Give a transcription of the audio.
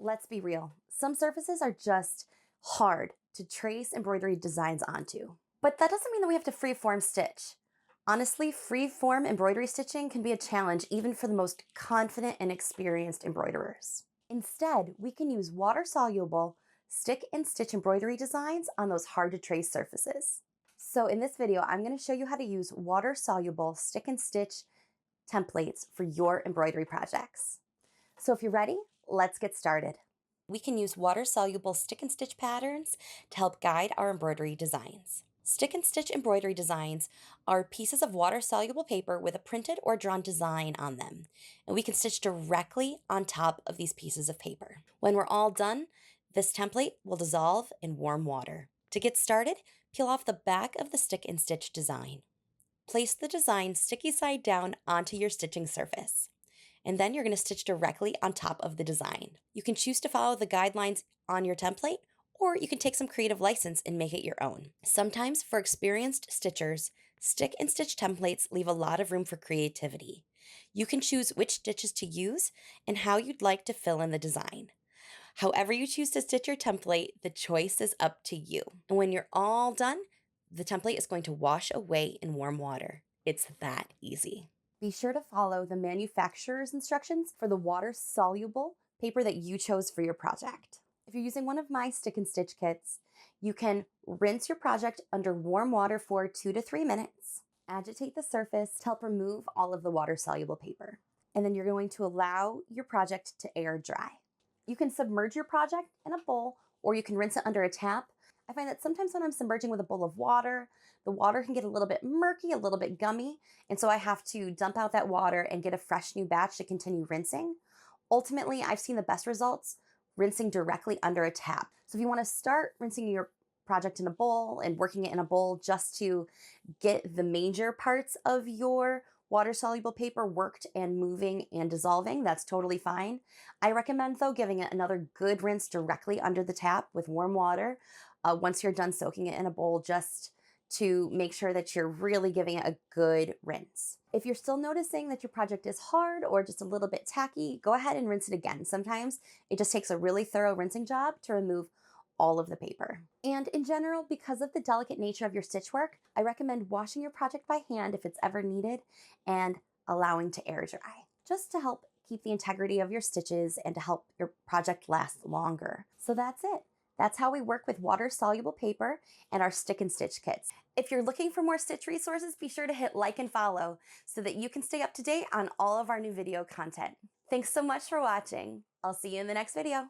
Let's be real. Some surfaces are just hard to trace embroidery designs onto. But that doesn't mean that we have to free-form stitch. Honestly, free-form embroidery stitching can be a challenge even for the most confident and experienced embroiderers. Instead, we can use water-soluble stick and stitch embroidery designs on those hard-to-trace surfaces. So in this video, I'm going to show you how to use water-soluble stick and stitch templates for your embroidery projects. So if you're ready, let's get started. We can use water-soluble stick and stitch patterns to help guide our embroidery designs. Stick and stitch embroidery designs are pieces of water-soluble paper with a printed or drawn design on them, and we can stitch directly on top of these pieces of paper. When we're all done, this template will dissolve in warm water. To get started, peel off the back of the stick and stitch design. Place the design sticky side down onto your stitching surface, and then you're going to stitch directly on top of the design. You can choose to follow the guidelines on your template, or you can take some creative license and make it your own. Sometimes for experienced stitchers, stick and stitch templates leave a lot of room for creativity. You can choose which stitches to use and how you'd like to fill in the design. However you choose to stitch your template, the choice is up to you. And when you're all done, the template is going to wash away in warm water. It's that easy. Be sure to follow the manufacturer's instructions for the water-soluble paper that you chose for your project. If you're using one of my stick and stitch kits, you can rinse your project under warm water for 2 to 3 minutes. Agitate the surface to help remove all of the water-soluble paper. And then you're going to allow your project to air dry. You can submerge your project in a bowl, or you can rinse it under a tap. I find that sometimes when I'm submerging with a bowl of water, the water can get a little bit murky, a little bit gummy, and so I have to dump out that water and get a fresh new batch to continue rinsing. Ultimately, I've seen the best results rinsing directly under a tap. So if you want to start rinsing your project in a bowl and working it in a bowl just to get the major parts of your water-soluble paper worked and moving and dissolving, that's totally fine. I recommend, though, giving it another good rinse directly under the tap with warm water once you're done soaking it in a bowl, just to make sure that you're really giving it a good rinse. If you're still noticing that your project is hard or just a little bit tacky, go ahead and rinse it again. Sometimes it just takes a really thorough rinsing job to remove all of the paper. And in general, because of the delicate nature of your stitch work, I recommend washing your project by hand if it's ever needed and allowing to air dry, just to help keep the integrity of your stitches and to help your project last longer. So that's it. That's how we work with water-soluble paper and our stick and stitch kits. If you're looking for more stitch resources, be sure to hit like and follow so that you can stay up to date on all of our new video content. Thanks so much for watching. I'll see you in the next video.